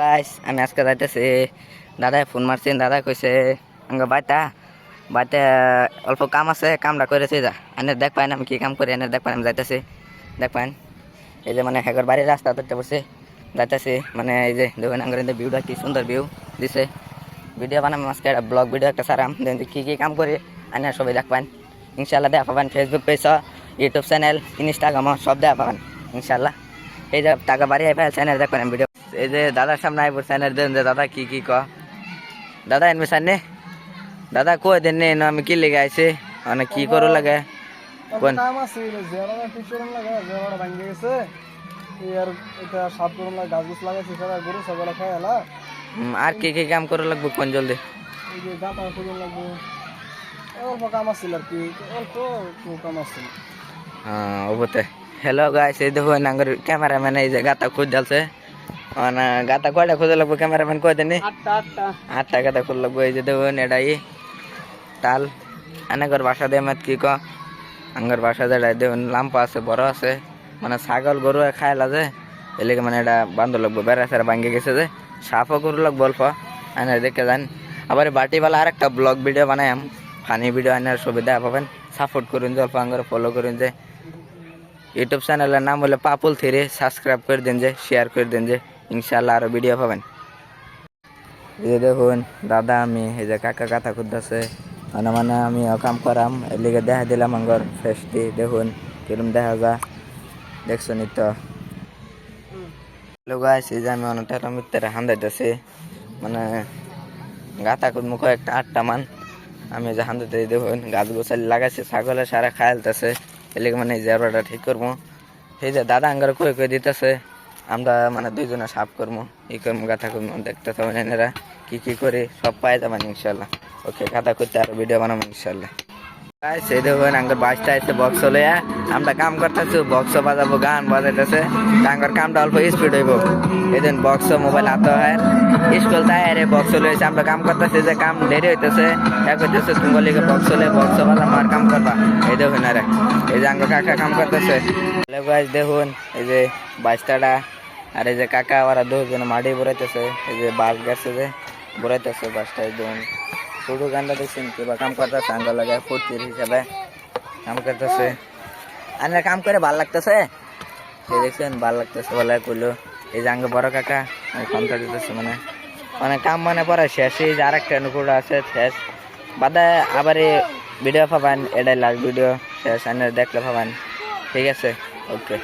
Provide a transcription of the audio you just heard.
guys আমি আজকে যাইতেছি দাদায় ফোন মারছেন দাদা কইছে আঙ্গ বাইতে অল্প কাম আছে কামটা করেছে যা এনে দেখ পাইন আমি কি কাম করি এনে দেখ পাইন আমি যাইতেছি দেখ পাইন এই যে মানে হেগর বাড়ির রাস্তা ধরতে পড়ছে যাইতেছি মানে এই যে দেখুন আঙ্গের ভিউটা কি সুন্দর ভিউ দিছে ভিডিও বানাম আজকে একটা ব্লগ ভিডিও একটা সারাম কি কি কাম করি এনে সবাই দেখ পাইন ইনশাল্লাহ দেখা পাবেন Facebook page YouTube channel Instagram সব দেখা পাবেন ইনশাল্লাহ এই যে টাকা বাড়ি আইফেল চ্যানেল দেখ পাবেন ভিডিও এই যে দাদার সামনে আইব চ্যানেল দেন যে দাদা কি ক দাদা এনবে সামনে দাদা কই দেন নে আমি কি লেগে আইছে মানে কি করো লাগে কোন কাম আছে জেরাটা ঠিক করন লাগে জেরাটা ভাঙে গেছে আর এটা সাত করন লাগে গাছ গাছ লাগাইছে সারা গরু ছাগল খায় এলা আর কি কি কাম করো লাগবে কোন জলদি এই যে গাতা করন লাগবে অল্প কাম আছে আর কি অল্প কাম আছে হ্যাঁ ওবতে হ্যালো গাইস এই দেখো নাঙ্গর ক্যামেরাম্যান এই যে গাতা খুঁজ ডালছে মানে গাতা কয়টা খুঁজে লাগবে ক্যামেরাম্যান কয় দেন আটটা গাতা খুঁজ লাগবে এই যে দেখুন এটাই তাল আনাগর বাসা দিয়ে মাত কি আঙ্গর বাসা দিয়ে দেখুন লাম্পা আছে বড় আছে মানে ছাগল গরু খায় লাগে এলাকা মানে এটা বান্ধ লাগবে বেড়া সেরা ভাঙ্গে গেছে যে সাফও গরু লাগবে অল্প আনার দেখে যান আবার বাটিওয়ালা আর একটা ব্লগ ভিডিও বানাইম ফানি ভিডিও আনার সুবিধা পাবেন সাপোর্ট করুন যে অল্প আঙ্গর ফলো করুন যে ইউটিউব চ্যানেলের নাম হলো পাপুল থ্রি সাবস্ক্রাইব করে দিন যে শেয়ার করে দিন যে ইনশাল্লাহ আরও ভিডিও পাবেন এই যে দেখুন দাদা আমি এই যে কাকা কাথা খুঁজতেছে মানে আমি কাম করাম এর লিগে দেখা দিলাম আঙ্গর ফেসটি দেখুন কিরম দেখা যা দেখছো নি তো লোক আছে যে আমি অনেকটা মিত্রে হান্দাইতেছি মানে গাথা খুঁজ মুখ একটা 8টা মান আমি যে হান্দাইতে দেখুন গাছ গোছালি লাগাইছে ছাগলের সারা খায়ালতেছে এলাকা মানে জেরবাটা ঠিক করবো সেই যে দাদা আঙ্গার কই দিতেছে আমরা মানে দুইজনে সাফ করবো ই করবো গাথা করবো দেখতে থাকবেন এনারা কি করি সব পাই যাবেন ইনশাল্লাহ ওকে গাথা করতে আরো ভিডিও বানাবো ইনশাল্লাহ সেই দেখুন আঙ্গার বাসটা আছে বক্স লইয়া আমরা কাম করতেছি বক্স বাজাবো গান বাজাইতেছে আঙ্গার কামটা অল্প স্পিড হইব এই দিন বক্স মোবাইল হাতে হয় স্কুল তাই আরে বক্স লইছে আমরা কাম করতেছি যে কাম দেরি হইতেছে এক হইতেছে তুমি লিগে বক্স লয়ে বক্স বাজাবো আর কাম করবা এই দেখুন আরে এই যে আঙ্গার কাকা কাম করতেছে দেখুন এই যে বাসটাটা আর এই যে কাকা ওরা দুজন মাটি বড়াইতেছে এই যে বাস গেছে যে বড়াইতেছে বাসটা একদম শুধু গানটা দেখছেন কিবা কাম করতেছে আঙ্গ লাগে ফুর্তির হিসাবে কাম করতেছে আর কাম করে ভাল লাগতেছে সে দেখছেন ভাল লাগতেছে বলে কইলো এই যে আঙ্গ বড় কাকা কামটা দিতেছে মানে কাম মানে পরে শেষ এই যে আরেকটা নুকুড়া আছে শেষ বাদে আবার ভিডিও পাবেন এটাই লাস্ট ভিডিও শেষ দেখলে পাবেন ঠিক আছে ওকে